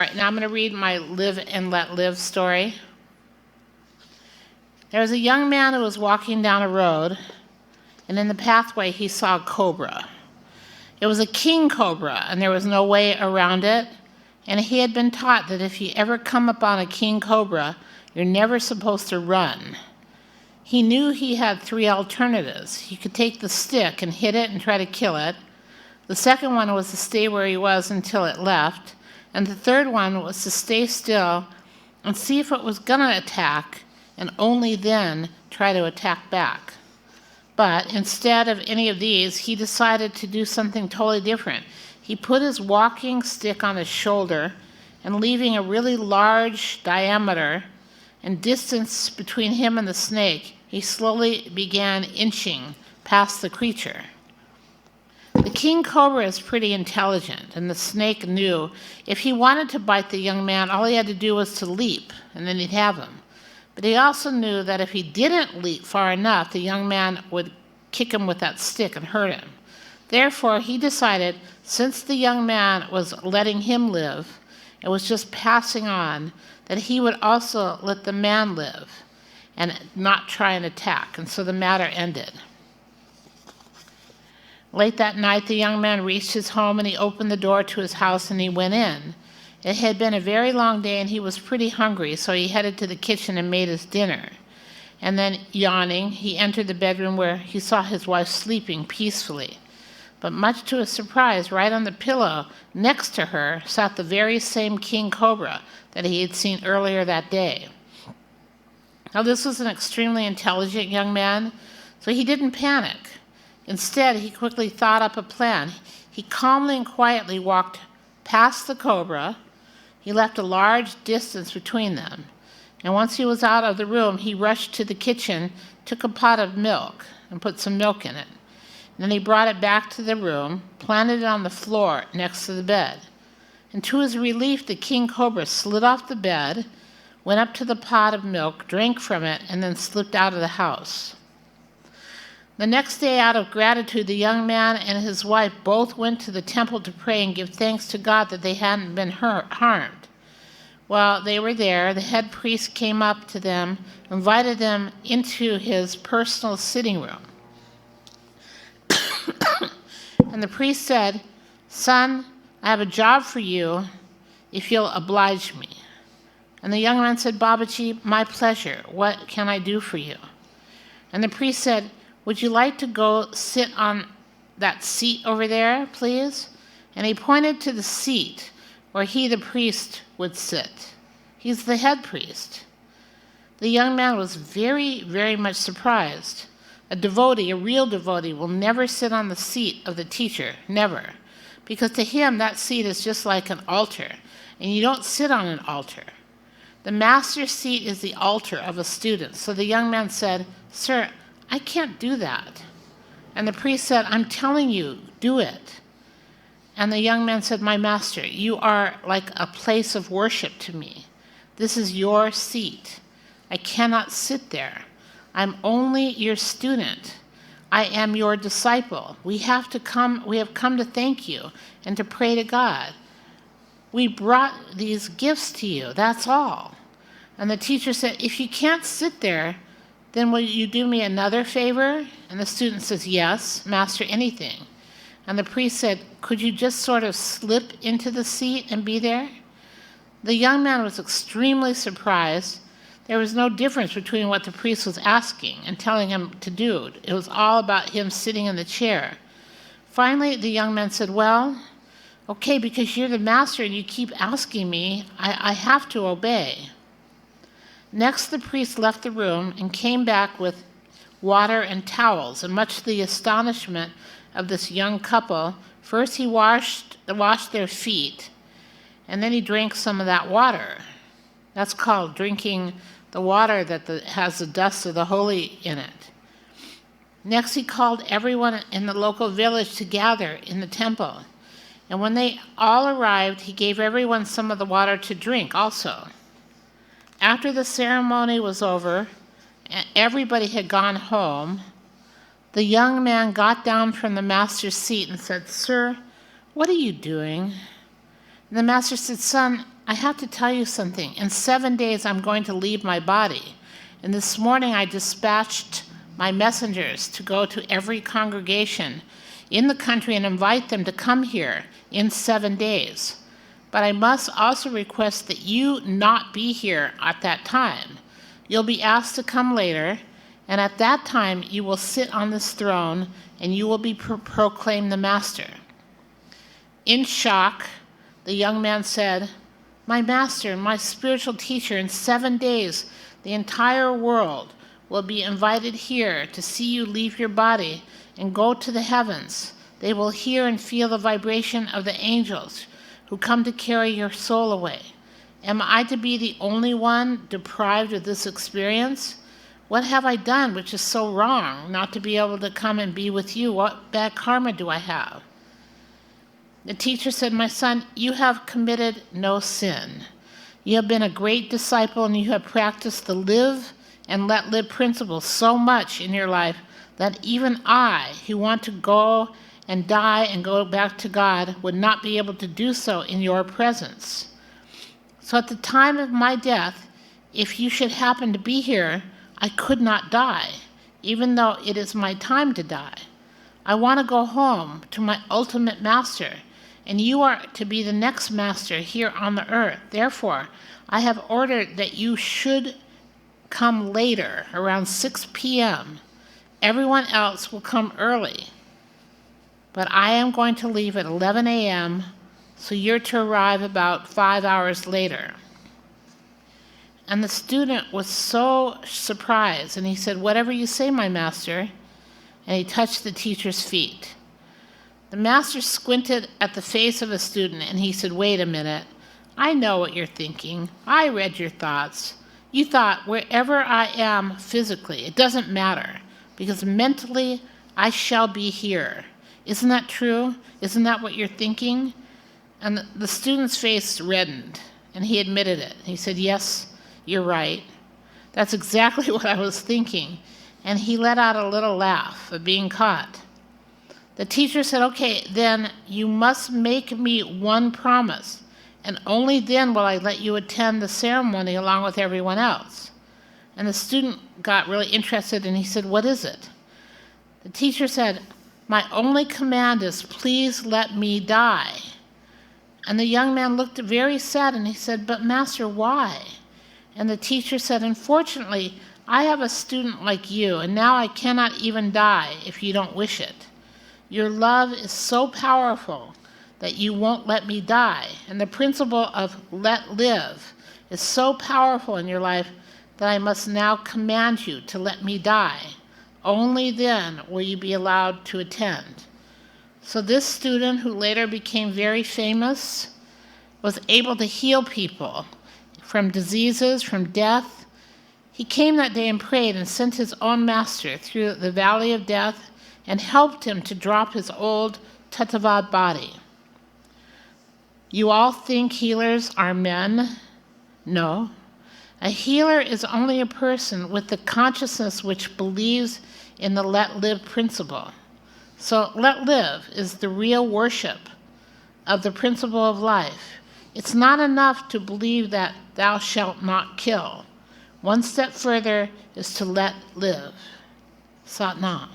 All right, now I'm going to read my live and let live story. There was a young man who was walking down a road, and in the pathway he saw a cobra. It was a king cobra, and there was no way around it, and he had been taught that if you ever come upon a king cobra, you're never supposed to run. He knew he had three alternatives. He could take the stick and hit it and try to kill it. The second one was to stay where he was until it left. And the third one was to stay still and see if it was going to attack, and only then try to attack back. But instead of any of these, he decided to do something totally different. He put his walking stick on his shoulder, and leaving a really large diameter and distance between him and the snake, he slowly began inching past the creature. The king cobra is pretty intelligent, and the snake knew if he wanted to bite the young man, all he had to do was to leap, and then he'd have him. But he also knew that if he didn't leap far enough, the young man would kick him with that stick and hurt him. Therefore, he decided, since the young man was letting him live, and was just passing on, that he would also let the man live and not try and attack. And so the matter ended. Late that night, the young man reached his home, and he opened the door to his house, and he went in. It had been a very long day, and he was pretty hungry, so he headed to the kitchen and made his dinner. And then, yawning, he entered the bedroom where he saw his wife sleeping peacefully. But much to his surprise, right on the pillow next to her sat the very same king cobra that he had seen earlier that day. Now, this was an extremely intelligent young man, so he didn't panic. Instead, he quickly thought up a plan. He calmly and quietly walked past the cobra. He left a large distance between them. And once he was out of the room, he rushed to the kitchen, took a pot of milk, and put some milk in it. And then he brought it back to the room, planted it on the floor next to the bed. And to his relief, the king cobra slid off the bed, went up to the pot of milk, drank from it, and then slipped out of the house. The next day, out of gratitude, the young man and his wife both went to the temple to pray and give thanks to God that they hadn't been harmed. While they were there, the head priest came up to them, invited them into his personal sitting room. And the priest said, "Son, I have a job for you if you'll oblige me." And the young man said, "Babaji, my pleasure. What can I do for you?" And the priest said, "Would you like to go sit on that seat over there, please?" And he pointed to the seat where he, the priest, would sit. He's the head priest. The young man was very, very much surprised. A devotee, a real devotee, will never sit on the seat of the teacher, never. Because to him, that seat is just like an altar, and you don't sit on an altar. The master's seat is the altar of a student. So the young man said, "Sir, I can't do that." And the priest said, "I'm telling you, do it." And the young man said, "My master, you are like a place of worship to me. This is your seat. I cannot sit there. I'm only your student. I am your disciple. We have come to thank you and to pray to God. We brought these gifts to you, that's all." And the teacher said, "If you can't sit there, then will you do me another favor?" And the student says, "Yes, master, anything." And the priest said, "Could you just sort of slip into the seat and be there?" The young man was extremely surprised. There was no difference between what the priest was asking and telling him to do. It was all about him sitting in the chair. Finally, the young man said, "Well, okay, because you're the master and you keep asking me, I have to obey." Next, the priest left the room and came back with water and towels, and much to the astonishment of this young couple, first he washed their feet, and then he drank some of that water. That's called drinking the water that has the dust of the holy in it. Next, he called everyone in the local village to gather in the temple, and when they all arrived, he gave everyone some of the water to drink also. After the ceremony was over and everybody had gone home, the young man got down from the master's seat and said, "Sir, what are you doing?" And the master said, "Son, I have to tell you something. In 7 days, I'm going to leave my body. And this morning, I dispatched my messengers to go to every congregation in the country and invite them to come here in 7 days. But I must also request that you not be here at that time. You'll be asked to come later, and at that time you will sit on this throne and you will be proclaimed the master. In shock, the young man said, "My master, my spiritual teacher, in 7 days the entire world will be invited here to see you leave your body and go to the heavens. They will hear and feel the vibration of the angels who come to carry your soul away. Am I to be the only one deprived of this experience? What have I done which is so wrong not to be able to come and be with you? What bad karma do I have?" The teacher said, "My son, you have committed no sin. You have been a great disciple and you have practiced the live and let live principle so much in your life that even I, who want to go and die and go back to God, would not be able to do so in your presence. So at the time of my death, if you should happen to be here, I could not die, even though it is my time to die. I want to go home to my ultimate master, and you are to be the next master here on the earth. Therefore, I have ordered that you should come later, around 6 p.m. Everyone else will come early, but I am going to leave at 11 a.m., so you're to arrive about 5 hours later." And the student was so surprised, and he said, "Whatever you say, my master," and he touched the teacher's feet. The master squinted at the face of the student, and he said, "Wait a minute. I know what you're thinking. I read your thoughts. You thought wherever I am physically, it doesn't matter, because mentally I shall be here. Isn't that true? Isn't that what you're thinking?" And the student's face reddened, and he admitted it. He said, "Yes, you're right. That's exactly what I was thinking." And he let out a little laugh of being caught. The teacher said, "Okay, then you must make me one promise, and only then will I let you attend the ceremony along with everyone else." And the student got really interested, and he said, "What is it?" The teacher said, "My only command is, please let me die." And the young man looked very sad, and he said, "But master, why?" And the teacher said, "Unfortunately, I have a student like you, and now I cannot even die if you don't wish it. Your love is so powerful that you won't let me die, and the principle of let live is so powerful in your life that I must now command you to let me die. Only then will you be allowed to attend." So this student, who later became very famous, was able to heal people from diseases, from death. He came that day and prayed and sent his own master through the valley of death and helped him to drop his old Tattavad body. You all think healers are men? No. A healer is only a person with the consciousness which believes in the let live principle. So let live is the real worship of the principle of life. It's not enough to believe that thou shalt not kill. One step further is to let live. Sat Nam.